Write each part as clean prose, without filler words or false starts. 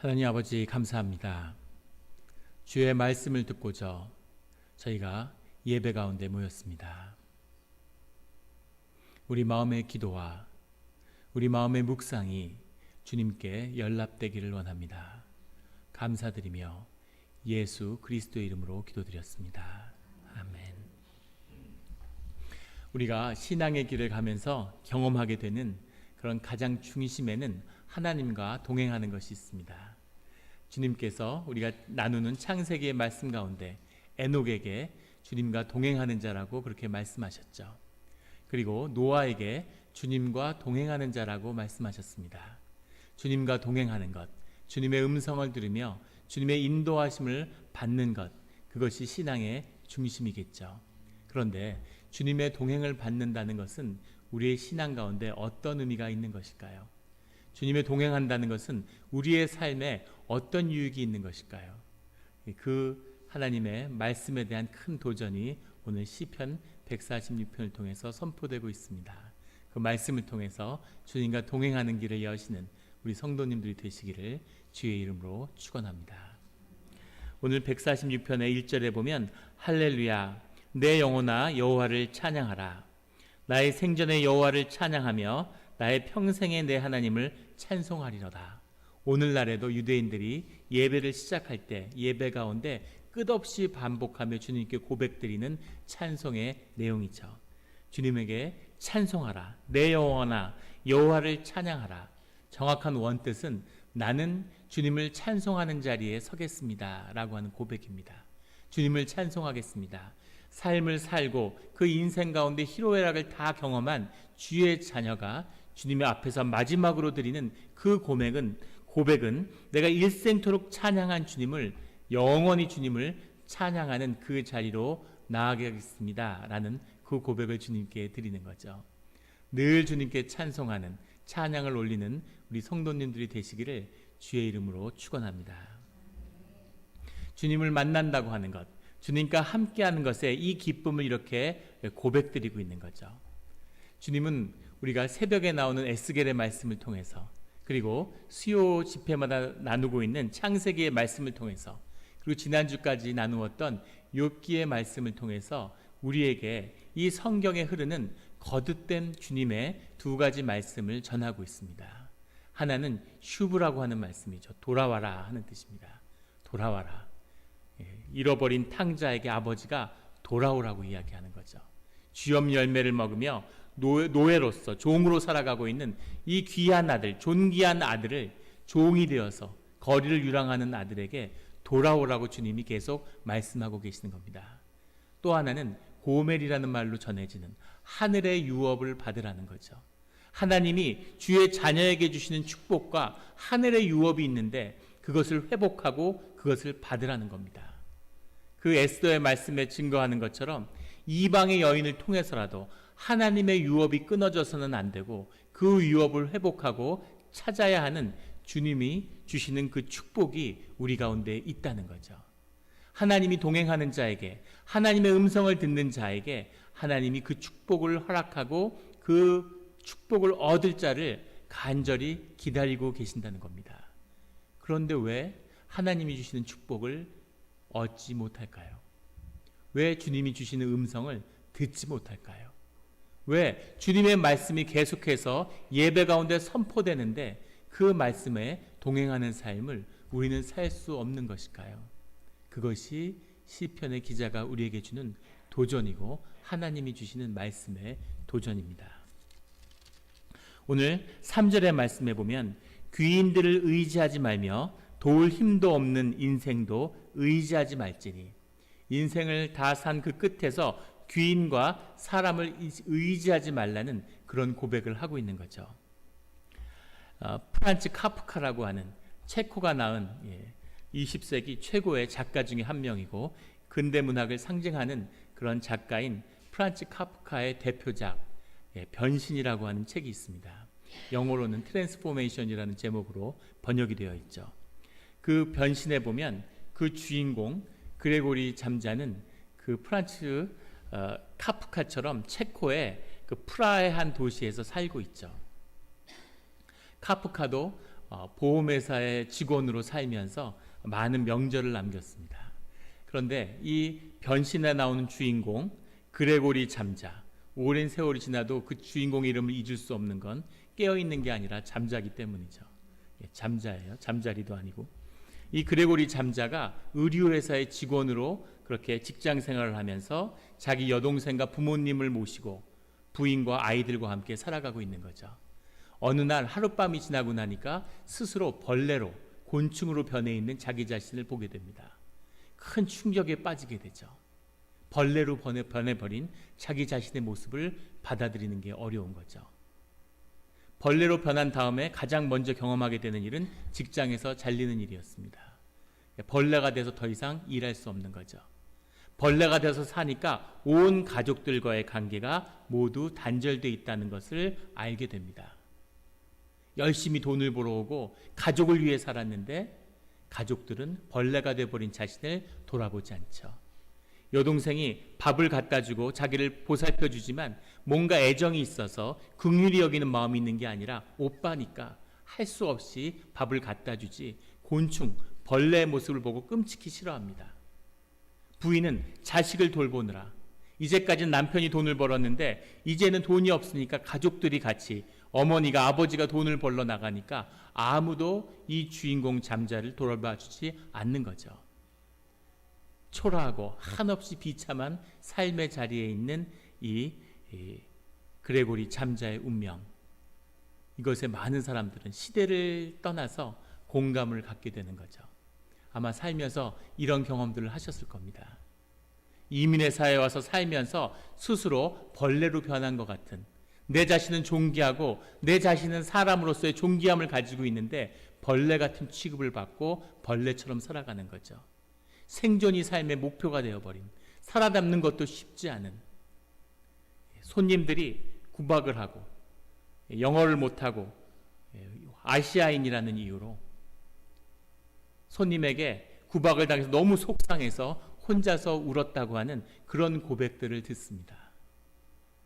하나님 아버지 감사합니다. 주의 말씀을 듣고자 저희가 예배 가운데 모였습니다. 우리 마음의 기도와 우리 마음의 묵상이 주님께 연락되기를 원합니다. 감사드리며 예수 그리스도의 이름으로 기도드렸습니다. 아멘. 우리가 신앙의 길을 가면서 경험하게 되는 그런 가장 중심에는 하나님과 동행하는 것이 있습니다. 주님께서 우리가 나누는 창세기의 말씀 가운데 에녹에게 주님과 동행하는 자라고 그렇게 말씀하셨죠. 그리고 노아에게 주님과 동행하는 자라고 말씀하셨습니다. 주님과 동행하는 것, 주님의 음성을 들으며 주님의 인도하심을 받는 것, 그것이 신앙의 중심이겠죠. 그런데 주님의 동행을 받는다는 것은 우리의 신앙 가운데 어떤 의미가 있는 것일까요? 주님의 동행한다는 것은 우리의 삶에 어떤 유익이 있는 것일까요? 그 하나님의 말씀에 대한 큰 도전이 오늘 시편 146편을 통해서 선포되고 있습니다. 그 말씀을 통해서 주님과 동행하는 길을 여시는 우리 성도님들이 되시기를 주의 이름으로 축원합니다. 오늘 146편의 1절에 보면 할렐루야 내 영혼아 여호와를 찬양하라. 나의 생전에 여호와를 찬양하며 나의 평생에 내 하나님을 찬송하리로다. 오늘날에도 유대인들이 예배를 시작할 때 예배 가운데 끝없이 반복하며 주님께 고백드리는 찬송의 내용이죠. 주님에게 찬송하라. 내 영혼아 여호와를 찬양하라. 정확한 원뜻은 나는 주님을 찬송하는 자리에 서겠습니다 라고 하는 고백입니다. 주님을 찬송하겠습니다. 삶을 살고 그 인생 가운데 희로애락을 다 경험한 주의 자녀가 주님의 앞에서 마지막으로 드리는 그 고백은 내가 일생토록 찬양한 주님을, 영원히 주님을 찬양하는 그 자리로 나아가겠습니다 라는 그 고백을 주님께 드리는 거죠. 늘 주님께 찬송하는, 찬양을 올리는 우리 성도님들이 되시기를 주의 이름으로 축원합니다. 주님을 만난다고 하는 것, 주님과 함께하는 것에 이 기쁨을 이렇게 고백드리고 있는 거죠. 주님은 우리가 새벽에 나오는 에스겔의 말씀을 통해서, 그리고 수요 집회마다 나누고 있는 창세기의 말씀을 통해서, 그리고 지난주까지 나누었던 욥기의 말씀을 통해서 우리에게 이 성경에 흐르는 거듭된 주님의 두 가지 말씀을 전하고 있습니다. 하나는 슈브라고 하는 말씀이죠. 돌아와라 하는 뜻입니다. 돌아와라. 잃어버린 탕자에게 아버지가 돌아오라고 이야기하는 거죠. 쥐염 열매를 먹으며 노예로서 종으로 살아가고 있는 이 귀한 아들, 존귀한 아들을 종이 되어서 거리를 유랑하는 아들에게 돌아오라고 주님이 계속 말씀하고 계시는 겁니다. 또 하나는 고멜이라는 말로 전해지는 하늘의 유업을 받으라는 거죠. 하나님이 주의 자녀에게 주시는 축복과 하늘의 유업이 있는데 그것을 회복하고 그것을 받으라는 겁니다. 그 에스더의 말씀에 증거하는 것처럼 이방의 여인을 통해서라도 하나님의 유업이 끊어져서는 안 되고 그 유업을 회복하고 찾아야 하는 주님이 주시는 그 축복이 우리 가운데 있다는 거죠. 하나님이 동행하는 자에게, 하나님의 음성을 듣는 자에게 하나님이 그 축복을 허락하고 그 축복을 얻을 자를 간절히 기다리고 계신다는 겁니다. 그런데 왜 하나님이 주시는 축복을 얻지 못할까요? 왜 주님이 주시는 음성을 듣지 못할까요? 왜 주님의 말씀이 계속해서 예배 가운데 선포되는데 그 말씀에 동행하는 삶을 우리는 살 수 없는 것일까요? 그것이 시편의 기자가 우리에게 주는 도전이고 하나님이 주시는 말씀의 도전입니다. 오늘 3절의 말씀에 보면 귀인들을 의지하지 말며 도울 힘도 없는 인생도 의지하지 말지니, 인생을 다 산 그 끝에서 귀인과 사람을 의지하지 말라는 그런 고백을 하고 있는 거죠. 프란츠 카프카라고 하는 체코가 낳은 20세기 최고의 작가 중에 한 명이고 근대 문학을 상징하는 그런 작가인 프란츠 카프카의 대표작 변신이라고 하는 책이 있습니다. 영어로는 트랜스포메이션이라는 제목으로 번역이 되어 있죠. 그 변신에 보면 그 주인공 그레고리 잠자는 그 프란츠 카프카처럼 체코의 그 프라하의 한 도시에서 살고 있죠. 카프카도 보험회사의 직원으로 살면서 많은 명절을 남겼습니다. 그런데 이 변신에 나오는 주인공 그레고리 잠자, 오랜 세월이 지나도 그 주인공의 이름을 잊을 수 없는 건 깨어있는 게 아니라 잠자기 때문이죠. 잠자예요. 잠자리도 아니고. 이 그레고리 잠자가 의류회사의 직원으로 그렇게 직장 생활을 하면서 자기 여동생과 부모님을 모시고 부인과 아이들과 함께 살아가고 있는 거죠. 어느 날 하룻밤이 지나고 나니까 스스로 벌레로, 곤충으로 변해 있는 자기 자신을 보게 됩니다. 큰 충격에 빠지게 되죠. 벌레로 변해버린 자기 자신의 모습을 받아들이는 게 어려운 거죠. 벌레로 변한 다음에 가장 먼저 경험하게 되는 일은 직장에서 잘리는 일이었습니다. 벌레가 돼서 더 이상 일할 수 없는 거죠. 벌레가 돼서 사니까 온 가족들과의 관계가 모두 단절되어 있다는 것을 알게 됩니다. 열심히 돈을 벌어오고 가족을 위해 살았는데 가족들은 벌레가 돼버린 자신을 돌아보지 않죠. 여동생이 밥을 갖다 주고 자기를 보살펴 주지만 뭔가 애정이 있어서 긍휼히 여기는 마음이 있는 게 아니라 오빠니까 할 수 없이 밥을 갖다 주지 곤충, 벌레의 모습을 보고 끔찍히 싫어합니다. 부인은 자식을 돌보느라 이제까지는 남편이 돈을 벌었는데 이제는 돈이 없으니까 가족들이 같이 어머니가 아버지가 돈을 벌러 나가니까 아무도 이 주인공 잠자를 돌봐주지 않는 거죠. 초라하고 한없이 비참한 삶의 자리에 있는 이 그레고리 잠자의 운명, 이것에 많은 사람들은 시대를 떠나서 공감을 갖게 되는 거죠. 아마 살면서 이런 경험들을 하셨을 겁니다. 이민의 사회에 와서 살면서 스스로 벌레로 변한 것 같은, 내 자신은 존귀하고 내 자신은 사람으로서의 존귀함을 가지고 있는데 벌레 같은 취급을 받고 벌레처럼 살아가는 거죠. 생존이 삶의 목표가 되어버린, 살아남는 것도 쉽지 않은, 손님들이 구박을 하고 영어를 못하고 아시아인이라는 이유로 손님에게 구박을 당해서 너무 속상해서 혼자서 울었다고 하는 그런 고백들을 듣습니다.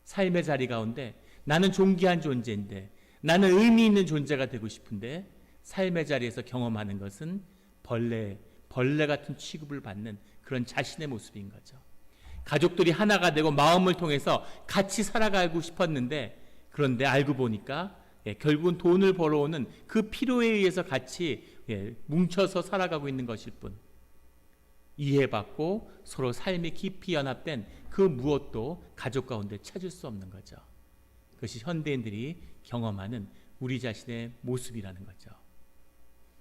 삶의 자리 가운데 나는 존귀한 존재인데, 나는 의미 있는 존재가 되고 싶은데 삶의 자리에서 경험하는 것은 벌레 같은 취급을 받는 그런 자신의 모습인 거죠. 가족들이 하나가 되고 마음을 통해서 같이 살아가고 싶었는데, 그런데 알고 보니까 결국은 돈을 벌어오는 그 필요에 의해서 같이 뭉쳐서 살아가고 있는 것일 뿐, 이해받고 서로 삶이 깊이 연합된 그 무엇도 가족 가운데 찾을 수 없는 거죠. 그것이 현대인들이 경험하는 우리 자신의 모습이라는 거죠.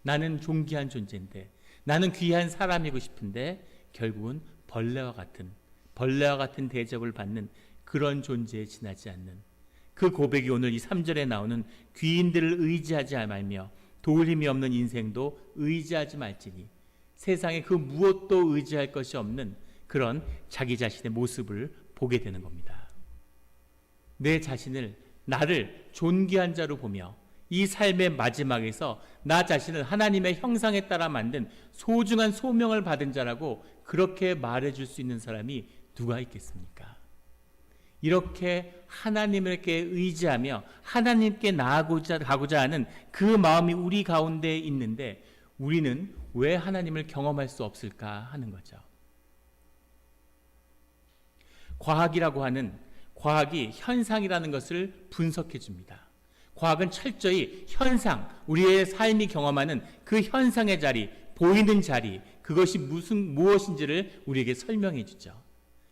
나는 존귀한 존재인데, 나는 귀한 사람이고 싶은데 결국은 벌레와 같은 대접을 받는 그런 존재에 지나지 않는 그 고백이 오늘 이 3절에 나오는 귀인들을 의지하지 말며 도울 힘이 없는 인생도 의지하지 말지니, 세상에 그 무엇도 의지할 것이 없는 그런 자기 자신의 모습을 보게 되는 겁니다. 내 자신을, 나를 존귀한 자로 보며 이 삶의 마지막에서 나 자신을 하나님의 형상에 따라 만든 소중한 소명을 받은 자라고 그렇게 말해줄 수 있는 사람이 누가 있겠습니까? 이렇게 하나님께 의지하며 하나님께 나아가고자 하는 그 마음이 우리 가운데 있는데 우리는 왜 하나님을 경험할 수 없을까 하는 거죠. 과학이 현상이라는 것을 분석해 줍니다. 과학은 철저히 현상, 우리의 삶이 경험하는 그 현상의 자리, 보이는 자리, 그것이 무엇인지를 우리에게 설명해 주죠.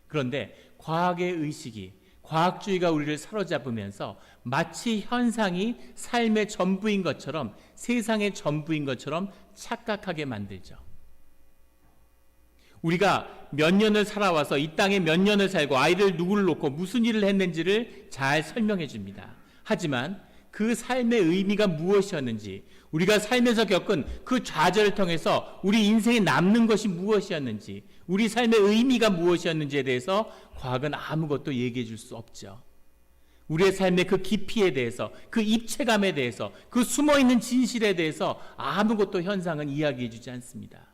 그런데 과학의 의식이, 과학주의가 우리를 사로잡으면서 마치 현상이 삶의 전부인 것처럼, 세상의 전부인 것처럼 착각하게 만들죠. 우리가 몇 년을 살아와서 이 땅에 몇 년을 살고 아이를 누구를 놓고 무슨 일을 했는지를 잘 설명해 줍니다. 하지만 그 삶의 의미가 무엇이었는지, 우리가 살면서 겪은 그 좌절을 통해서 우리 인생에 남는 것이 무엇이었는지, 우리 삶의 의미가 무엇이었는지에 대해서 과학은 아무것도 얘기해 줄 수 없죠. 우리의 삶의 그 깊이에 대해서, 그 입체감에 대해서, 그 숨어있는 진실에 대해서 아무것도 현상은 이야기해 주지 않습니다.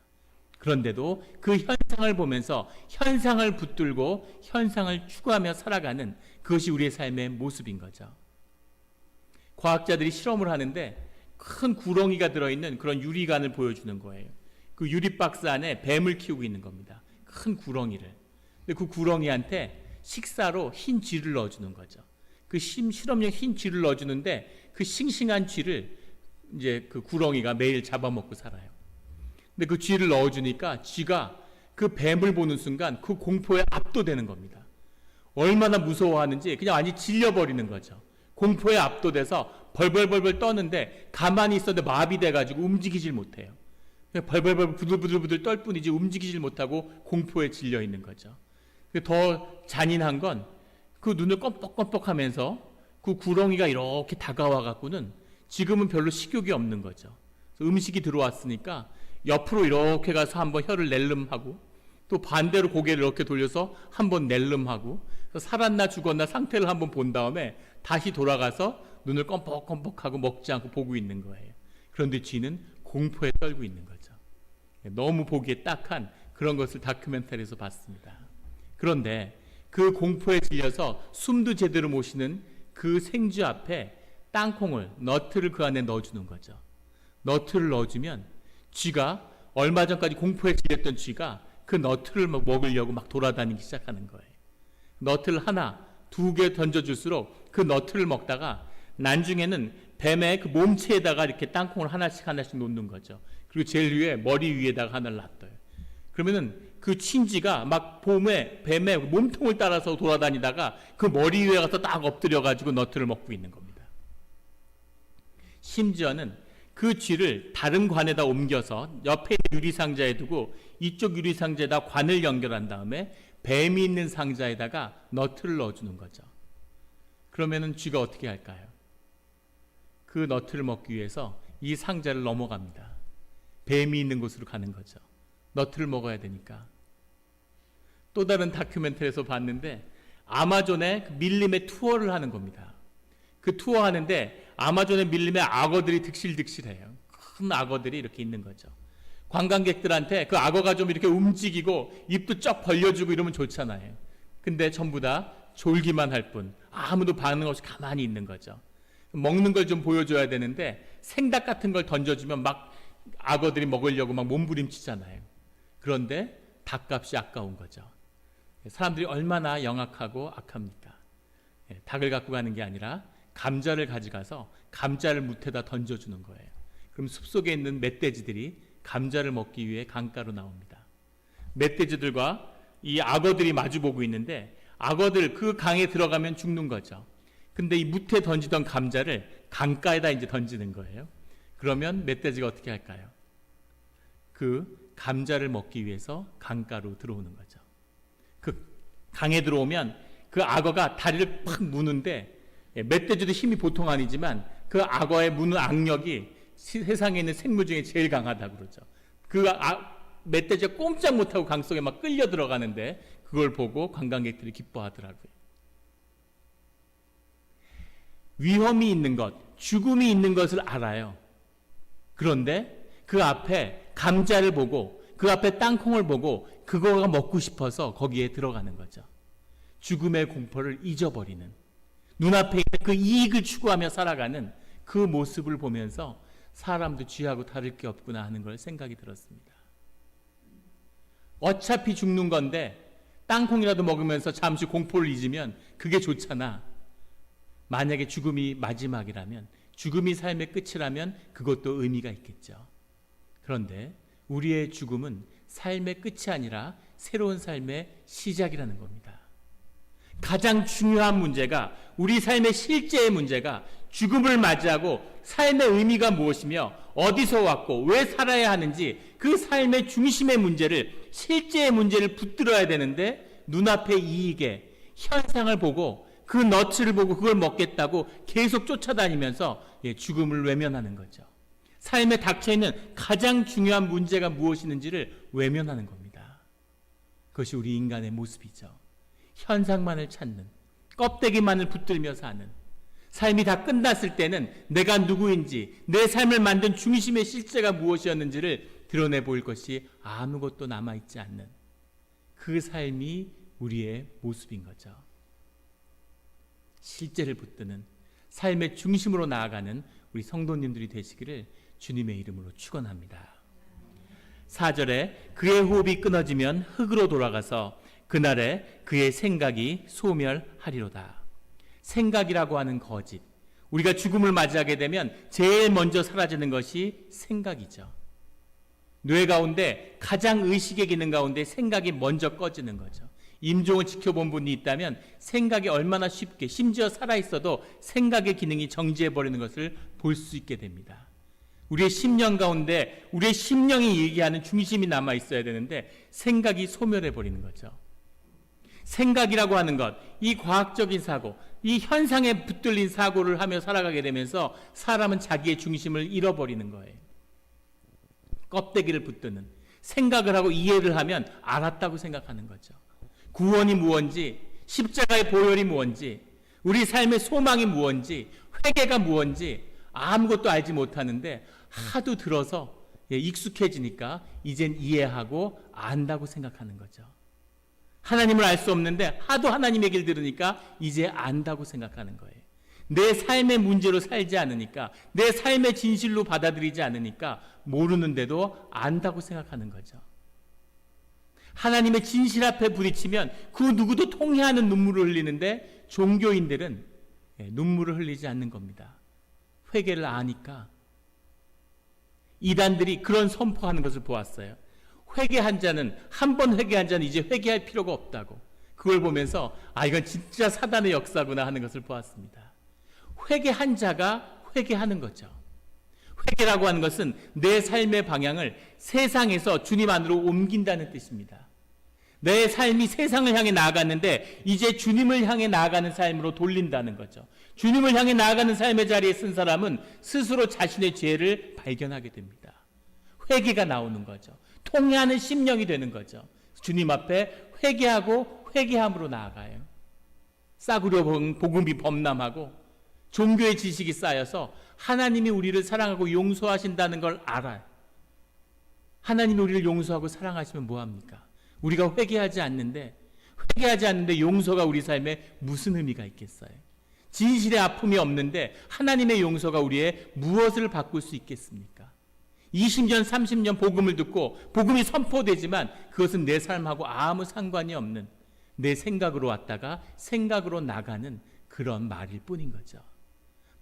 그런데도 그 현상을 보면서 현상을 붙들고 현상을 추구하며 살아가는 그것이 우리의 삶의 모습인 거죠. 과학자들이 실험을 하는데 큰 구렁이가 들어있는 그런 유리관을 보여주는 거예요. 그 유리 박스 안에 뱀을 키우고 있는 겁니다. 큰 구렁이를. 근데 그 구렁이한테 식사로 흰 쥐를 넣어주는 거죠. 그 실험용 흰 쥐를 넣어주는데 그 싱싱한 쥐를 이제 그 구렁이가 매일 잡아먹고 살아요. 근데 그 쥐를 넣어주니까 쥐가 그 뱀을 보는 순간 그 공포에 압도되는 겁니다. 얼마나 무서워하는지 그냥 완전히 질려버리는 거죠. 공포에 압도돼서 벌벌벌벌 떠는데 가만히 있었는데 마비돼가지고 움직이질 못해요. 그냥 벌벌벌 부들부들 떨 뿐이지 움직이질 못하고 공포에 질려 있는 거죠. 더 잔인한 건 그 눈을 껌뻑껌뻑하면서 그 구렁이가 이렇게 다가와 갖고는 지금은 별로 식욕이 없는 거죠. 음식이 들어왔으니까 옆으로 이렇게 가서 한번 혀를 낼름하고 또 반대로 고개를 이렇게 돌려서 한번 낼름하고 살았나 죽었나 상태를 한번 본 다음에 다시 돌아가서 눈을 껌뻑껌뻑하고 먹지 않고 보고 있는 거예요. 그런데 쥐는 공포에 떨고 있는 거죠. 너무 보기에 딱한 그런 것을 다큐멘터리에서 봤습니다. 그런데 그 공포에 질려서 숨도 제대로 못 쉬는 그 생쥐 앞에 땅콩을, 너트를 그 안에 넣어주는 거죠. 너트를 넣어주면 쥐가 얼마 전까지 공포에 질렸던 쥐가 그 너트를 먹으려고 막 돌아다니기 시작하는 거예요. 너트를 하나, 두 개 던져줄수록 그 너트를 먹다가 나중에는 뱀의 그 몸체에다가 이렇게 땅콩을 하나씩 놓는 거죠. 그리고 제일 위에 머리 위에다가 하나를 놔둬요. 그러면은 그 친쥐가 막 뱀의 몸통을 따라서 돌아다니다가 그 머리 위에 가서 딱 엎드려가지고 너트를 먹고 있는 겁니다. 심지어는 그 쥐를 다른 관에다 옮겨서 옆에 있는 유리상자에 두고 이쪽 유리상자에다 관을 연결한 다음에 뱀이 있는 상자에다가 너트를 넣어주는 거죠. 그러면은 쥐가 어떻게 할까요? 그 너트를 먹기 위해서 이 상자를 넘어갑니다. 뱀이 있는 곳으로 가는 거죠. 너트를 먹어야 되니까. 또 다른 다큐멘터리에서 봤는데 아마존에 밀림의 투어를 하는 겁니다. 그 투어 하는데 아마존의 밀림에 악어들이 득실득실해요. 큰 악어들이 이렇게 있는 거죠. 관광객들한테 그 악어가 좀 이렇게 움직이고 입도 쩍 벌려주고 이러면 좋잖아요. 근데 전부 다 졸기만 할 뿐 아무도 반응 없이 가만히 있는 거죠. 먹는 걸 좀 보여줘야 되는데 생닭 같은 걸 던져주면 막 악어들이 먹으려고 막 몸부림치잖아요. 그런데 닭값이 아까운 거죠. 사람들이 얼마나 영악하고 악합니까? 닭을 갖고 가는 게 아니라 감자를 가져가서 감자를 무태다 던져주는 거예요. 그럼 숲속에 있는 멧돼지들이 감자를 먹기 위해 강가로 나옵니다. 멧돼지들과 이 악어들이 마주보고 있는데 악어들 그 강에 들어가면 죽는 거죠. 근데 이 무태 던지던 감자를 강가에다 이제 던지는 거예요. 그러면 멧돼지가 어떻게 할까요? 그 감자를 먹기 위해서 강가로 들어오는 거죠. 그 강에 들어오면 그 악어가 다리를 팍 무는데 멧돼지도 힘이 보통 아니지만 그 악어의 무는 악력이 세상에 있는 생물 중에 제일 강하다고 그러죠. 그 멧돼지가 꼼짝 못하고 강 속에 막 끌려 들어가는데 그걸 보고 관광객들이 기뻐하더라고요. 위험이 있는 것, 죽음이 있는 것을 알아요. 그런데 그 앞에 감자를 보고 그 앞에 땅콩을 보고 그거가 먹고 싶어서 거기에 들어가는 거죠. 죽음의 공포를 잊어버리는, 눈앞에 있는 그 이익을 추구하며 살아가는 그 모습을 보면서 사람도 쥐하고 다를 게 없구나 하는 걸 생각이 들었습니다. 어차피 죽는 건데 땅콩이라도 먹으면서 잠시 공포를 잊으면 그게 좋잖아. 만약에 죽음이 마지막이라면, 죽음이 삶의 끝이라면 그것도 의미가 있겠죠. 그런데 우리의 죽음은 삶의 끝이 아니라 새로운 삶의 시작이라는 겁니다. 가장 중요한 문제가, 우리 삶의 실제의 문제가 죽음을 맞이하고 삶의 의미가 무엇이며 어디서 왔고 왜 살아야 하는지 그 삶의 중심의 문제를, 실제의 문제를 붙들어야 되는데 눈앞의 이익에 현상을 보고 그 너츠를 보고 그걸 먹겠다고 계속 쫓아다니면서 죽음을 외면하는 거죠. 삶에 닥쳐있는 가장 중요한 문제가 무엇이는지를 외면하는 겁니다. 그것이 우리 인간의 모습이죠. 현상만을 찾는, 껍데기만을 붙들며 사는, 삶이 다 끝났을 때는 내가 누구인지, 내 삶을 만든 중심의 실제가 무엇이었는지를 드러내 보일 것이 아무것도 남아있지 않는 그 삶이 우리의 모습인 거죠. 실제를 붙드는, 삶의 중심으로 나아가는 우리 성도님들이 되시기를 주님의 이름으로 축원합니다. 4절에 그의 호흡이 끊어지면 흙으로 돌아가서 그날에 그의 생각이 소멸하리로다. 생각이라고 하는 거짓. 우리가 죽음을 맞이하게 되면 제일 먼저 사라지는 것이 생각이죠. 뇌 가운데 가장 의식의 기능 가운데 생각이 먼저 꺼지는 거죠. 임종을 지켜본 분이 있다면 생각이 얼마나 쉽게, 심지어 살아있어도 생각의 기능이 정지해버리는 것을 볼 수 있게 됩니다. 우리의 심령 가운데 우리의 심령이 얘기하는 중심이 남아있어야 되는데 생각이 소멸해버리는 거죠. 생각이라고 하는 것, 이 과학적인 사고, 이 현상에 붙들린 사고를 하며 살아가게 되면서 사람은 자기의 중심을 잃어버리는 거예요. 껍데기를 붙드는 생각을 하고 이해를 하면 알았다고 생각하는 거죠. 구원이 무엇인지, 십자가의 보혈이 무엇인지, 우리 삶의 소망이 무엇인지, 회개가 무엇인지 아무것도 알지 못하는데 하도 들어서 익숙해지니까 이젠 이해하고 안다고 생각하는 거죠. 하나님을 알 수 없는데 하도 하나님 얘기를 들으니까 이제 안다고 생각하는 거예요. 내 삶의 문제로 살지 않으니까, 내 삶의 진실로 받아들이지 않으니까 모르는데도 안다고 생각하는 거죠. 하나님의 진실 앞에 부딪히면 그 누구도 통해하는 눈물을 흘리는데 종교인들은 눈물을 흘리지 않는 겁니다. 회개를 아니까. 이단들이 그런 선포하는 것을 보았어요. 회개한 자는, 한 번 회개한 자는 이제 회개할 필요가 없다고. 그걸 보면서 이건 진짜 사단의 역사구나 하는 것을 보았습니다. 회개한 자가 회개하는 거죠. 회개라고 하는 것은 내 삶의 방향을 세상에서 주님 안으로 옮긴다는 뜻입니다. 내 삶이 세상을 향해 나아갔는데 이제 주님을 향해 나아가는 삶으로 돌린다는 거죠. 주님을 향해 나아가는 삶의 자리에 쓴 사람은 스스로 자신의 죄를 발견하게 됩니다. 회개가 나오는 거죠. 통회하는 심령이 되는 거죠. 주님 앞에 회개하고 회개함으로 나아가요. 싸구려 복음이 범람하고 종교의 지식이 쌓여서 하나님이 우리를 사랑하고 용서하신다는 걸 알아요. 하나님이 우리를 용서하고 사랑하시면 뭐합니까? 우리가 회개하지 않는데 용서가 우리 삶에 무슨 의미가 있겠어요? 진실의 아픔이 없는데 하나님의 용서가 우리의 무엇을 바꿀 수 있겠습니까? 20년, 30년 복음을 듣고 복음이 선포되지만 그것은 내 삶하고 아무 상관이 없는, 내 생각으로 왔다가 생각으로 나가는 그런 말일 뿐인 거죠.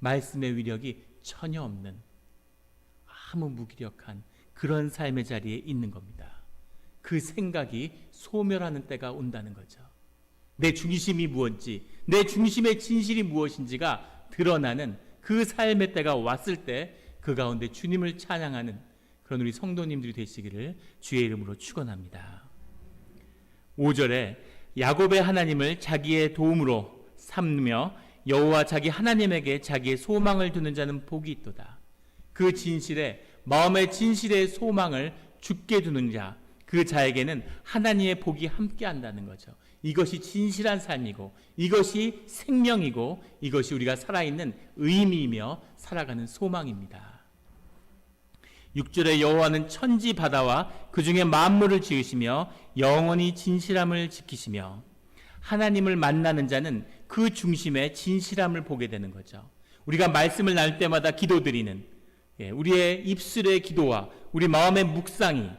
말씀의 위력이 전혀 없는 아무 무기력한 그런 삶의 자리에 있는 겁니다. 그 생각이 소멸하는 때가 온다는 거죠. 내 중심이 무엇인지, 내 중심의 진실이 무엇인지가 드러나는 그 삶의 때가 왔을 때 그 가운데 주님을 찬양하는 그런 우리 성도님들이 되시기를 주의 이름으로 축원합니다. 5절에 야곱의 하나님을 자기의 도움으로 삼으며 여호와 자기 하나님에게 자기의 소망을 두는 자는 복이 있도다. 그 진실에, 마음의 진실의 소망을 주께 두는 자, 그 자에게는 하나님의 복이 함께한다는 거죠. 이것이 진실한 삶이고, 이것이 생명이고, 이것이 우리가 살아있는 의미이며 살아가는 소망입니다. 6절에 여호와는 천지 바다와 그 중에 만물을 지으시며 영원히 진실함을 지키시며, 하나님을 만나는 자는 그 중심에 진실함을 보게 되는 거죠. 우리가 말씀을 나눌 때마다 기도드리는 우리의 입술의 기도와 우리 마음의 묵상이,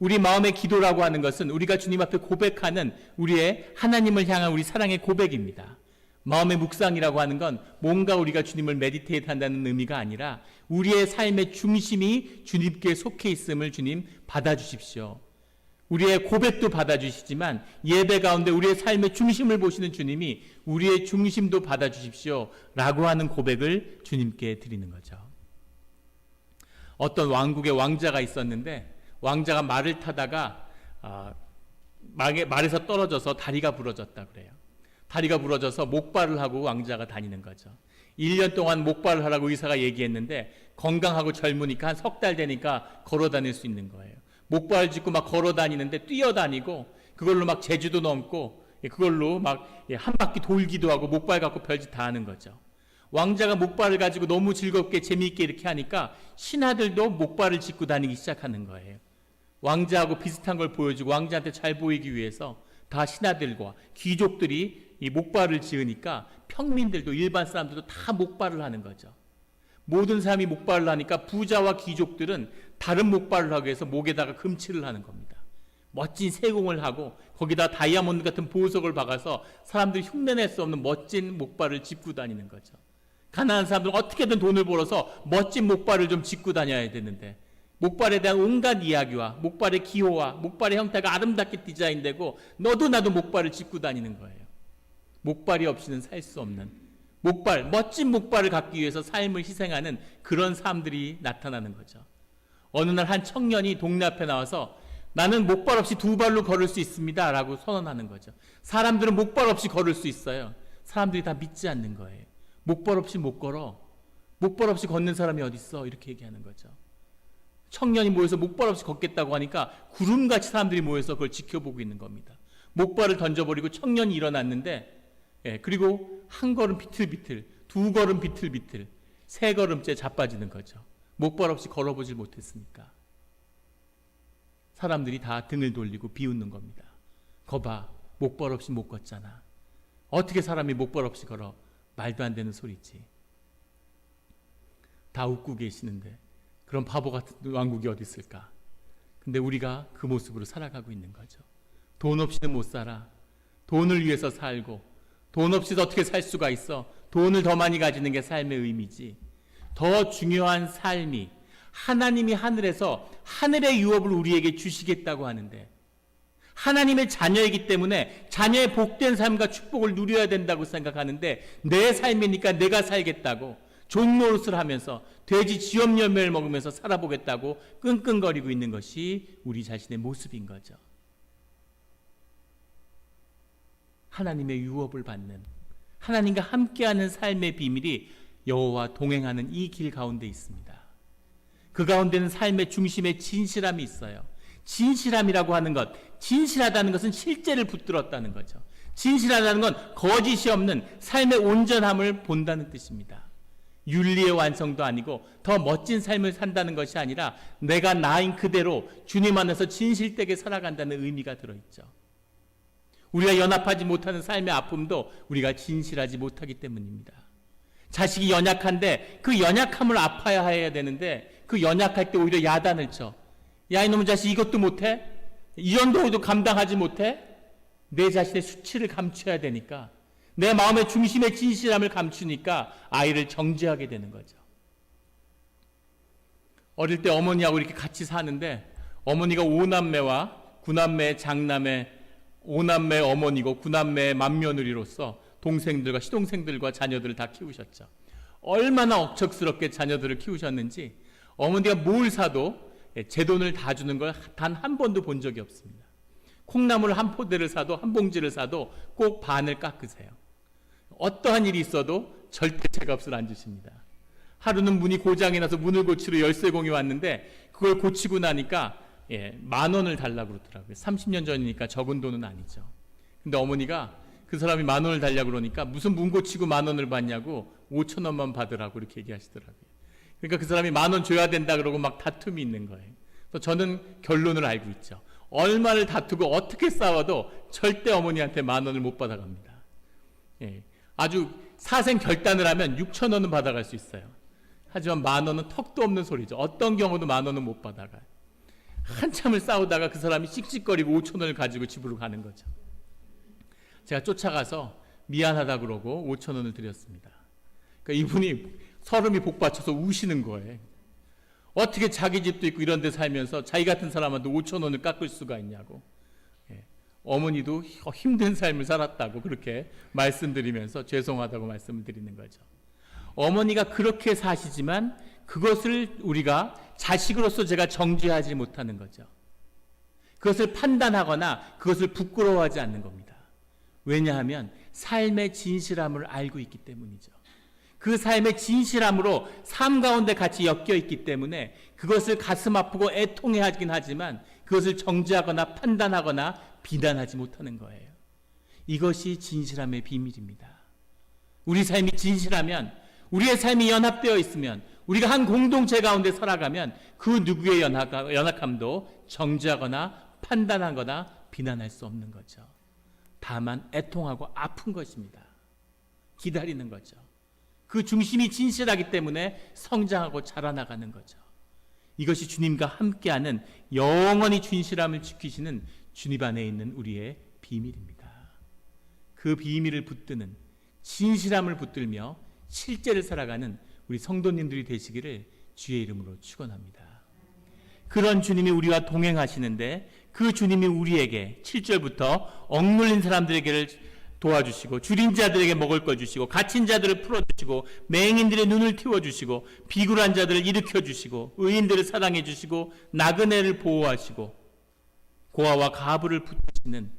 우리 마음의 기도라고 하는 것은 우리가 주님 앞에 고백하는 우리의 하나님을 향한 우리 사랑의 고백입니다. 마음의 묵상이라고 하는 건 뭔가 우리가 주님을 메디테이트 한다는 의미가 아니라 우리의 삶의 중심이 주님께 속해 있음을 주님 받아주십시오. 우리의 고백도 받아주시지만 예배 가운데 우리의 삶의 중심을 보시는 주님이 우리의 중심도 받아주십시오 라고 하는 고백을 주님께 드리는 거죠. 어떤 왕국의 왕자가 있었는데 왕자가 말을 타다가 말에서 떨어져서 다리가 부러졌다 그래요. 다리가 부러져서 목발을 하고 왕자가 다니는 거죠. 1년 동안 목발을 하라고 의사가 얘기했는데 건강하고 젊으니까 한 석 달 되니까 걸어 다닐 수 있는 거예요. 목발을 짚고 막 걸어 다니는데 뛰어다니고 그걸로 막 제주도 넘고 그걸로 막 한 바퀴 돌기도 하고 목발 갖고 별짓 다 하는 거죠. 왕자가 목발을 가지고 너무 즐겁게 재미있게 이렇게 하니까 신하들도 목발을 짚고 다니기 시작하는 거예요. 왕자하고 비슷한 걸 보여주고 왕자한테 잘 보이기 위해서 다 신하들과 귀족들이 이 목발을 지으니까 평민들도 일반 사람들도 다 목발을 하는 거죠. 모든 사람이 목발을 하니까 부자와 귀족들은 다른 목발을 하기 위해서 목에다가 금칠을 하는 겁니다. 멋진 세공을 하고 거기다 다이아몬드 같은 보석을 박아서 사람들이 흉내낼 수 없는 멋진 목발을 짚고 다니는 거죠. 가난한 사람들은 어떻게든 돈을 벌어서 멋진 목발을 좀 짚고 다녀야 되는데 목발에 대한 온갖 이야기와 목발의 기호와 목발의 형태가 아름답게 디자인되고 너도 나도 목발을 짚고 다니는 거예요. 목발이 없이는 살 수 없는 목발, 멋진 목발을 갖기 위해서 삶을 희생하는 그런 사람들이 나타나는 거죠. 어느 날 한 청년이 동네 앞에 나와서 나는 목발 없이 두 발로 걸을 수 있습니다 라고 선언하는 거죠. 사람들은 목발 없이 걸을 수 있어요. 사람들이 다 믿지 않는 거예요. 목발 없이 못 걸어. 목발 없이 걷는 사람이 어디 있어? 이렇게 얘기하는 거죠. 청년이 모여서 목발 없이 걷겠다고 하니까 구름같이 사람들이 모여서 그걸 지켜보고 있는 겁니다. 목발을 던져버리고 청년이 일어났는데 그리고 한 걸음 비틀비틀, 두 걸음 비틀비틀, 세 걸음째 자빠지는 거죠. 목발 없이 걸어보질 못했으니까. 사람들이 다 등을 돌리고 비웃는 겁니다. 거봐, 목발 없이 못 걷잖아. 어떻게 사람이 목발 없이 걸어? 말도 안 되는 소리지. 다 웃고 계시는데 그런 바보 같은 왕국이 어디 있을까? 근데 우리가 그 모습으로 살아가고 있는 거죠. 돈 없이는 못 살아. 돈을 위해서 살고 돈 없이도 어떻게 살 수가 있어? 돈을 더 많이 가지는 게 삶의 의미지. 더 중요한 삶이 하나님이 하늘에서 하늘의 유업을 우리에게 주시겠다고 하는데 하나님의 자녀이기 때문에 자녀의 복된 삶과 축복을 누려야 된다고 생각하는데 내 삶이니까 내가 살겠다고 종노릇을 하면서 돼지 지엄 열매를 먹으면서 살아보겠다고 끙끙거리고 있는 것이 우리 자신의 모습인 거죠. 하나님의 유업을 받는 하나님과 함께하는 삶의 비밀이 여호와와 동행하는 이 길 가운데 있습니다. 그 가운데는 삶의 중심에 진실함이 있어요. 진실함이라고 하는 것, 진실하다는 것은 실제를 붙들었다는 거죠. 진실하다는 건 거짓이 없는 삶의 온전함을 본다는 뜻입니다. 윤리의 완성도 아니고 더 멋진 삶을 산다는 것이 아니라 내가 나인 그대로 주님 안에서 진실되게 살아간다는 의미가 들어있죠. 우리가 연합하지 못하는 삶의 아픔도 우리가 진실하지 못하기 때문입니다. 자식이 연약한데 그 연약함을 아파야 해야 되는데 그 연약할 때 오히려 야단을 쳐. 야 이놈의 자식 이것도 못해? 이 정도도 감당하지 못해? 내 자신의 수치를 감춰야 되니까 내 마음의 중심의 진실함을 감추니까 아이를 정죄하게 되는 거죠. 어릴 때 어머니하고 이렇게 같이 사는데 어머니가 5남매와 9남매 장남의 5남매 어머니고 9남매의 맏며느리로서 동생들과 시동생들과 자녀들을 다 키우셨죠. 얼마나 억척스럽게 자녀들을 키우셨는지 어머니가 뭘 사도 제 돈을 다 주는 걸 단 한 번도 본 적이 없습니다. 콩나물 한 포대를 사도 한 봉지를 사도 꼭 반을 깎으세요. 어떠한 일이 있어도 절대 제값을 안 주십니다. 하루는 문이 고장이 나서 문을 고치러 열쇠공이 왔는데 그걸 고치고 나니까 10,000원을 달라고 그러더라고요. 30년 전이니까 적은 돈은 아니죠. 근데 어머니가 그 사람이 10,000원을 달라고 그러니까 무슨 문 고치고 10,000원을 받냐고 5,000원만 받으라고 이렇게 얘기하시더라고요. 그러니까 그 사람이 10,000원 줘야 된다 그러고 막 다툼이 있는 거예요. 그래서 저는 결론을 알고 있죠. 얼마를 다투고 어떻게 싸워도 절대 어머니한테 10,000원을 못 받아갑니다. 아주 사생 결단을 하면 6,000원은 받아갈 수 있어요. 하지만 10,000원은 턱도 없는 소리죠. 어떤 경우도 10,000원은 못 받아가요. 한참을 싸우다가 그 사람이 씩씩거리고 5,000원을 가지고 집으로 가는 거죠. 제가 쫓아가서 미안하다 그러고 5,000원을 드렸습니다. 그러니까 이분이 서름이 복받쳐서 우시는 거예요. 어떻게 자기 집도 있고 이런 데 살면서 자기 같은 사람한테 5,000원을 깎을 수가 있냐고. 어머니도 힘든 삶을 살았다고 그렇게 말씀드리면서 죄송하다고 말씀을 드리는 거죠. 어머니가 그렇게 사시지만 그것을 우리가 자식으로서 제가 정죄하지 못하는 거죠. 그것을 판단하거나 그것을 부끄러워하지 않는 겁니다. 왜냐하면 삶의 진실함을 알고 있기 때문이죠. 그 삶의 진실함으로 삶 가운데 같이 엮여 있기 때문에 그것을 가슴 아프고 애통해하긴 하지만 그것을 정죄하거나 판단하거나 비난하지 못하는 거예요. 이것이 진실함의 비밀입니다. 우리 삶이 진실하면, 우리의 삶이 연합되어 있으면, 우리가 한 공동체 가운데 살아가면 그 누구의 연약함도 정죄하거나 판단하거나 비난할 수 없는 거죠. 다만 애통하고 아픈 것입니다. 기다리는 거죠. 그 그 중심이 진실하기 때문에 성장하고 자라나가는 거죠. 이것이 주님과 함께하는 영원히 진실함을 지키시는 주님 안에 있는 우리의 비밀입니다. 그 비밀을 붙드는, 진실함을 붙들며 실제를 살아가는 우리 성도님들이 되시기를 주의 이름으로 축원합니다. 그런 주님이 우리와 동행하시는데 그 주님이 우리에게 7절부터 억눌린 사람들에게 도와주시고 줄인 자들에게 먹을 걸 주시고 갇힌 자들을 풀어주시고 맹인들의 눈을 틔워주시고 비굴한 자들을 일으켜주시고 의인들을 사랑해주시고 나그네를 보호하시고 고아와 가부를 붙드시는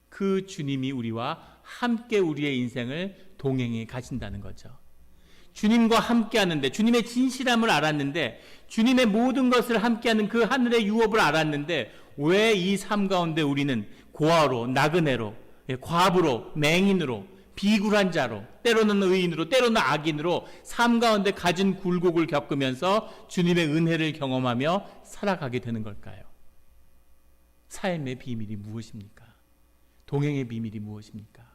그 주님이 우리와 함께 우리의 인생을 동행해 가신다는 거죠. 주님과 함께하는데, 주님의 진실함을 알았는데, 주님의 모든 것을 함께하는 그 하늘의 유업을 알았는데 왜 이 삶 가운데 우리는 고아로, 나그네로, 과부로, 맹인으로, 비굴한 자로, 때로는 의인으로, 때로는 악인으로 삶 가운데 가진 굴곡을 겪으면서 주님의 은혜를 경험하며 살아가게 되는 걸까요? 삶의 비밀이 무엇입니까? 동행의 비밀이 무엇입니까?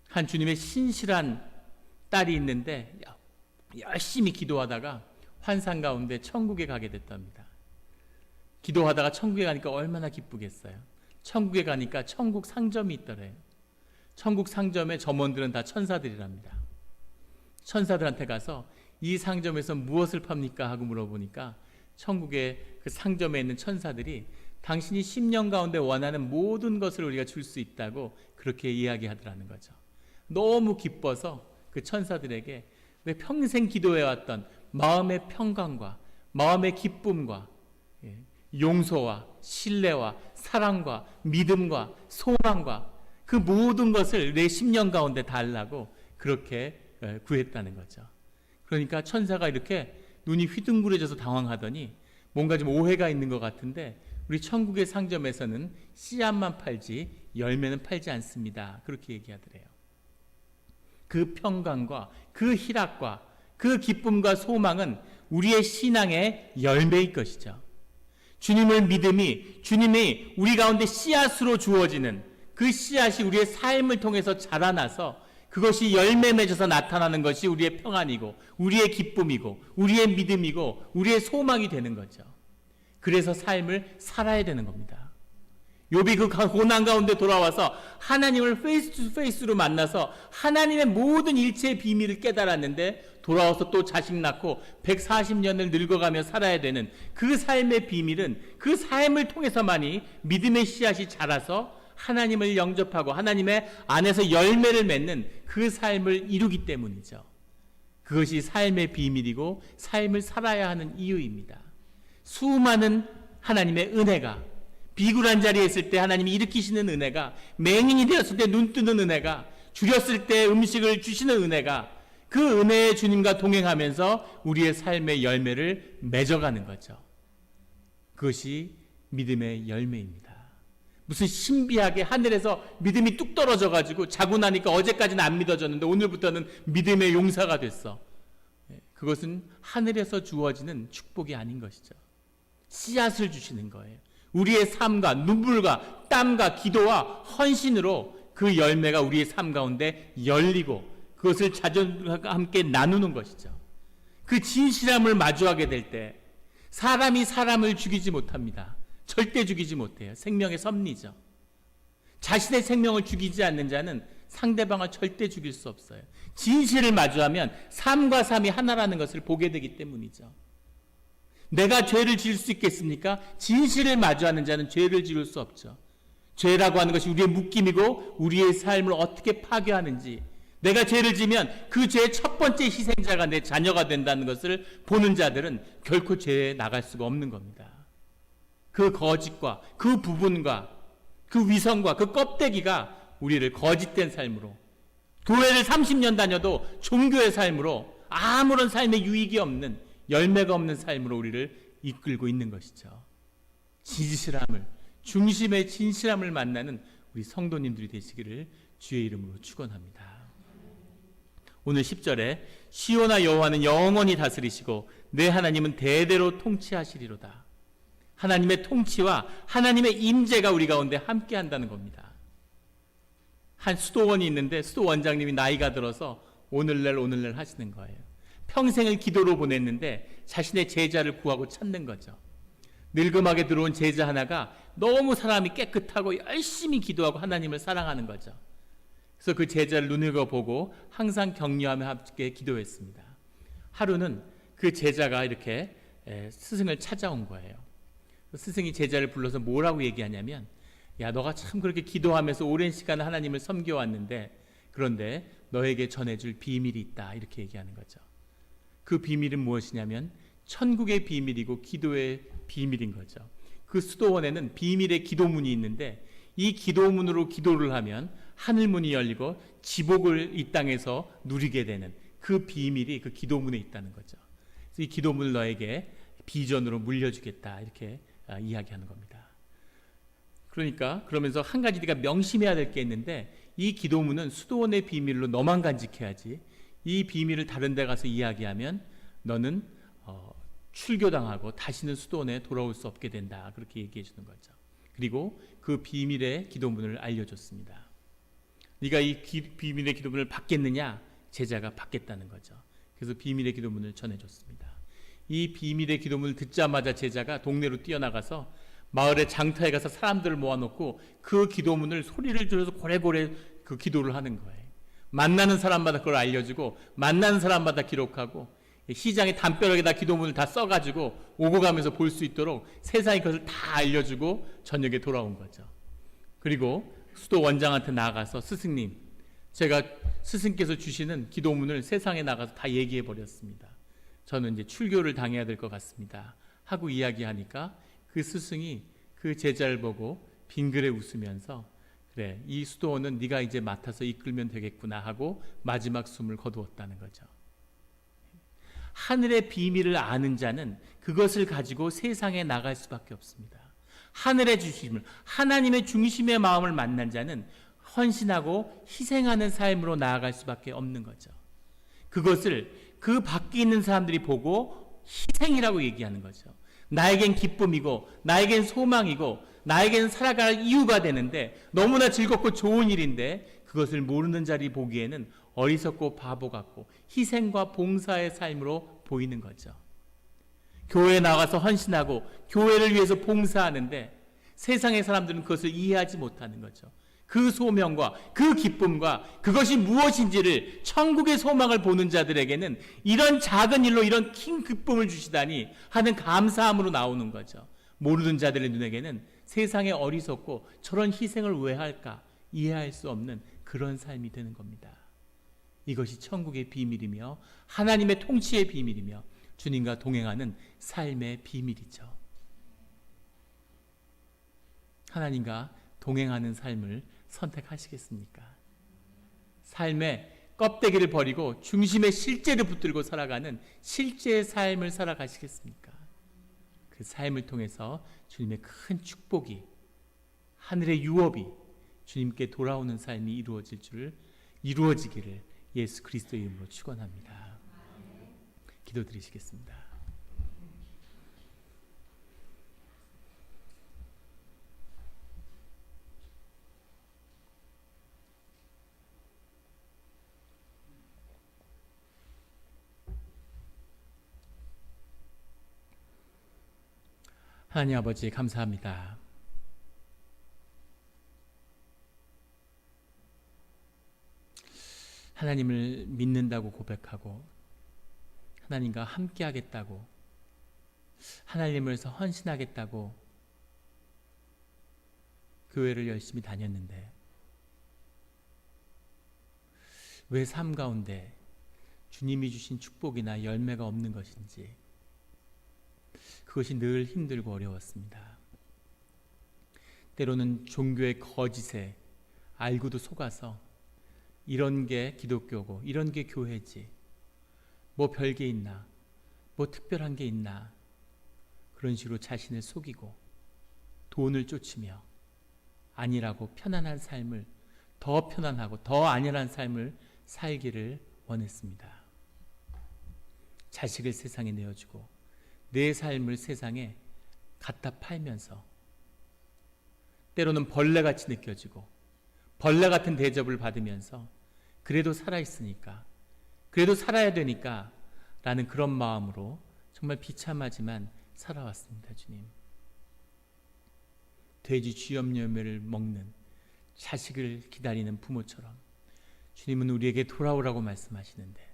한 주님의 신실한 딸이 있는데 열심히 기도하다가 환상 가운데 천국에 가게 됐답니다. 기도하다가 천국에 가니까 얼마나 기쁘겠어요. 천국에 가니까 천국 상점이 있더래요. 천국 상점의 점원들은 다 천사들이랍니다. 천사들한테 가서 이 상점에서 무엇을 팝니까? 하고 물어보니까 천국의 그 상점에 있는 천사들이 당신이 10년 가운데 원하는 모든 것을 우리가 줄 수 있다고 그렇게 이야기하더라는 거죠. 너무 기뻐서 그 천사들에게 평생 기도해왔던 마음의 평강과 마음의 기쁨과 용서와 신뢰와 사랑과 믿음과 소망과 그 모든 것을 내 10년 가운데 달라고 그렇게 구했다는 거죠. 그러니까 천사가 이렇게 눈이 휘둥그레져서 당황하더니 뭔가 좀 오해가 있는 것 같은데 우리 천국의 상점에서는 씨앗만 팔지 열매는 팔지 않습니다. 그렇게 얘기하더래요. 그 평강과 그 희락과 그 기쁨과 소망은 우리의 신앙의 열매일 것이죠. 주님을 믿음이 주님이 우리 가운데 씨앗으로 주어지는 그 씨앗이 우리의 삶을 통해서 자라나서 그것이 열매 맺어서 나타나는 것이 우리의 평안이고 우리의 기쁨이고 우리의 믿음이고 우리의 소망이 되는 거죠. 그래서 삶을 살아야 되는 겁니다. 욥이 그 고난 가운데 돌아와서 하나님을 페이스 투 페이스로 만나서 하나님의 모든 일체의 비밀을 깨달았는데 돌아와서 또 자식 낳고 140년을 늙어가며 살아야 되는 그 삶의 비밀은 그 삶을 통해서만이 믿음의 씨앗이 자라서 하나님을 영접하고 하나님의 안에서 열매를 맺는 그 삶을 이루기 때문이죠. 그것이 삶의 비밀이고 삶을 살아야 하는 이유입니다. 수많은 하나님의 은혜가 비굴한 자리에 있을 때 하나님이 일으키시는 은혜가, 맹인이 되었을 때 눈 뜨는 은혜가, 줄였을 때 음식을 주시는 은혜가, 그 은혜의 주님과 동행하면서 우리의 삶의 열매를 맺어가는 거죠. 그것이 믿음의 열매입니다. 무슨 신비하게 하늘에서 믿음이 뚝 떨어져가지고 자고 나니까 어제까지는 안 믿어졌는데 오늘부터는 믿음의 용사가 됐어. 그것은 하늘에서 주어지는 축복이 아닌 것이죠. 씨앗을 주시는 거예요. 우리의 삶과 눈물과 땀과 기도와 헌신으로 그 열매가 우리의 삶 가운데 열리고 그것을 자존과 함께 나누는 것이죠. 그 진실함을 마주하게 될 때 사람이 사람을 죽이지 못합니다. 절대 죽이지 못해요. 생명의 섭리죠. 자신의 생명을 죽이지 않는 자는 상대방을 절대 죽일 수 없어요. 진실을 마주하면 삶과 삶이 하나라는 것을 보게 되기 때문이죠. 내가 죄를 지을 수 있겠습니까? 진실을 마주하는 자는 죄를 지을 수 없죠. 죄라고 하는 것이 우리의 묶임이고 우리의 삶을 어떻게 파괴하는지, 내가 죄를 지면 그 죄의 첫 번째 희생자가 내 자녀가 된다는 것을 보는 자들은 결코 죄에 나갈 수가 없는 겁니다. 그 거짓과 그 부분과 그 위선과 그 껍데기가 우리를 거짓된 삶으로, 교회를 30년 다녀도 종교의 삶으로 아무런 삶의 유익이 없는, 열매가 없는 삶으로 우리를 이끌고 있는 것이죠. 진실함을, 중심의 진실함을 만나는 우리 성도님들이 되시기를 주의 이름으로 축원합니다. 오늘 10절에 시온아 여호와는 영원히 다스리시고 내 하나님은 대대로 통치하시리로다. 하나님의 통치와 하나님의 임재가 우리 가운데 함께 한다는 겁니다. 한 수도원이 있는데 수도 원장님이 나이가 들어서 오늘날 하시는 거예요. 평생을 기도로 보냈는데 자신의 제자를 구하고 찾는 거죠. 늙음하게 들어온 제자 하나가 너무 사람이 깨끗하고 열심히 기도하고 하나님을 사랑하는 거죠. 그래서 그 제자를 눈여겨보고 항상 격려하며 함께 기도했습니다. 하루는 그 제자가 이렇게 스승을 찾아온 거예요. 스승이 제자를 불러서 뭐라고 얘기하냐면, 야, 너가 참 그렇게 기도하면서 오랜 시간 하나님을 섬겨왔는데, 그런데 너에게 전해줄 비밀이 있다, 이렇게 얘기하는 거죠. 그 비밀은 무엇이냐면 천국의 비밀이고 기도의 비밀인 거죠. 그 수도원에는 비밀의 기도문이 있는데, 이 기도문으로 기도를 하면 하늘문이 열리고 지복을 이 땅에서 누리게 되는 그 비밀이 그 기도문에 있다는 거죠. 그래서 이 기도문을 너에게 비전으로 물려주겠다, 이렇게 이야기하는 겁니다. 그러면서 한 가지 네가 명심해야 될 게 있는데, 이 기도문은 수도원의 비밀로 너만 간직해야지, 이 비밀을 다른 데 가서 이야기하면 너는 출교당하고 다시는 수도원에 돌아올 수 없게 된다, 그렇게 얘기해 주는 거죠. 그리고 그 비밀의 기도문을 알려줬습니다. 네가 이 비밀의 기도문을 받겠느냐? 제자가 받겠다는 거죠. 그래서 비밀의 기도문을 전해줬습니다. 이 비밀의 기도문을 듣자마자 제자가 동네로 뛰어나가서 마을의 장터에 가서 사람들을 모아놓고 그 기도문을 소리를 들어서 고래고래 그 기도를 하는 거예요. 만나는 사람마다 그걸 알려주고 만나는 사람마다 기록하고 시장의 담벼락에다 기도문을 다 써가지고 오고 가면서 볼 수 있도록 세상에 그것을 다 알려주고 저녁에 돌아온 거죠. 그리고 수도 원장한테 나가서, 스승님, 제가 스승께서 주시는 기도문을 세상에 나가서 다 얘기해 버렸습니다. 저는 이제 출교를 당해야 될 것 같습니다 하고 이야기하니까 그 스승이 그 제자를 보고 빙그레 웃으면서, 그래, 이 수도원은 네가 이제 맡아서 이끌면 되겠구나 하고 마지막 숨을 거두었다는 거죠. 하늘의 비밀을 아는 자는 그것을 가지고 세상에 나갈 수밖에 없습니다. 하늘의 주심을, 하나님의 중심의 마음을 만난 자는 헌신하고 희생하는 삶으로 나아갈 수밖에 없는 거죠. 그것을 그 밖에 있는 사람들이 보고 희생이라고 얘기하는 거죠. 나에겐 기쁨이고 나에겐 소망이고 나에겐 살아갈 이유가 되는데, 너무나 즐겁고 좋은 일인데 그것을 모르는 자리 보기에는 어리석고 바보 같고 희생과 봉사의 삶으로 보이는 거죠. 교회에 나가서 헌신하고 교회를 위해서 봉사하는데 세상의 사람들은 그것을 이해하지 못하는 거죠. 그 소명과 그 기쁨과 그것이 무엇인지를, 천국의 소망을 보는 자들에게는 이런 작은 일로 이런 큰 기쁨을 주시다니 하는 감사함으로 나오는 거죠. 모르는 자들의 눈에게는 세상에 어리석고 저런 희생을 왜 할까 이해할 수 없는 그런 삶이 되는 겁니다. 이것이 천국의 비밀이며 하나님의 통치의 비밀이며 주님과 동행하는 삶의 비밀이죠. 하나님과 동행하는 삶을 선택하시겠습니까? 삶의 껍데기를 버리고 중심의 실제를 붙들고 살아가는 실제의 삶을 살아가시겠습니까? 그 삶을 통해서 주님의 큰 축복이, 하늘의 유업이 주님께 돌아오는 삶이 이루어지기를 예수 그리스도의 이름으로 축원합니다. 기도드리시겠습니다. 하나님 아버지, 감사합니다. 하나님을 믿는다고 고백하고 하나님과 함께 하겠다고, 하나님을 위해서 헌신하겠다고 교회를 열심히 다녔는데 왜 삶 가운데 주님이 주신 축복이나 열매가 없는 것인지, 그것이 늘 힘들고 어려웠습니다. 때로는 종교의 거짓에 알고도 속아서 이런 게 기독교고 이런 게 교회지, 뭐 별게 있나, 뭐 특별한 게 있나, 그런 식으로 자신을 속이고 돈을 쫓으며 아니라고 편안한 삶을, 더 편안하고 더 안연한 삶을 살기를 원했습니다. 자식을 세상에 내어주고 내 삶을 세상에 갖다 팔면서 때로는 벌레같이 느껴지고 벌레 같은 대접을 받으면서 그래도 살아있으니까 그래도 살아야 되니까 라는 그런 마음으로 정말 비참하지만 살아왔습니다. 주님. 돼지 쥐염 열매를 먹는 자식을 기다리는 부모처럼 주님은 우리에게 돌아오라고 말씀하시는데,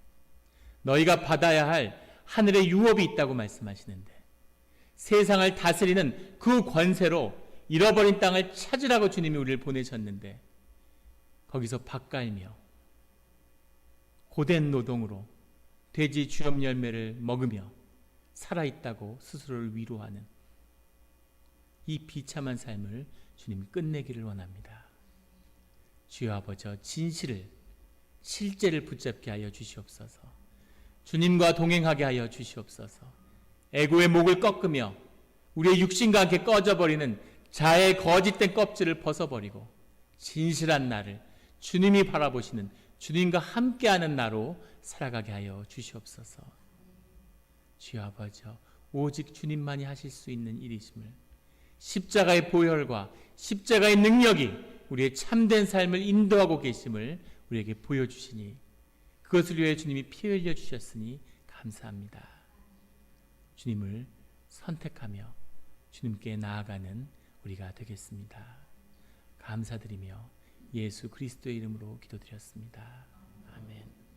너희가 받아야 할 하늘의 유업이 있다고 말씀하시는데, 세상을 다스리는 그 권세로 잃어버린 땅을 찾으라고 주님이 우리를 보내셨는데, 거기서 밥 갈며 고된 노동으로 돼지 쥐염 열매를 먹으며 살아있다고 스스로를 위로하는 이 비참한 삶을 주님이 끝내기를 원합니다. 주여 아버지, 진실을, 실제를 붙잡게 하여 주시옵소서. 주님과 동행하게 하여 주시옵소서. 에고의 목을 꺾으며 우리의 육신과 함께 꺼져버리는 자의 거짓된 껍질을 벗어버리고 진실한 나를 주님이 바라보시는, 주님과 함께하는 나로 살아가게 하여 주시옵소서. 주여 아버지, 오직 주님만이 하실 수 있는 일이심을, 십자가의 보혈과 십자가의 능력이 우리의 참된 삶을 인도하고 계심을 우리에게 보여주시니, 그것을 위해 주님이 피 흘려 주셨으니 감사합니다. 주님을 선택하며 주님께 나아가는 우리가 되겠습니다. 감사드리며 예수 그리스도의 이름으로 기도드렸습니다.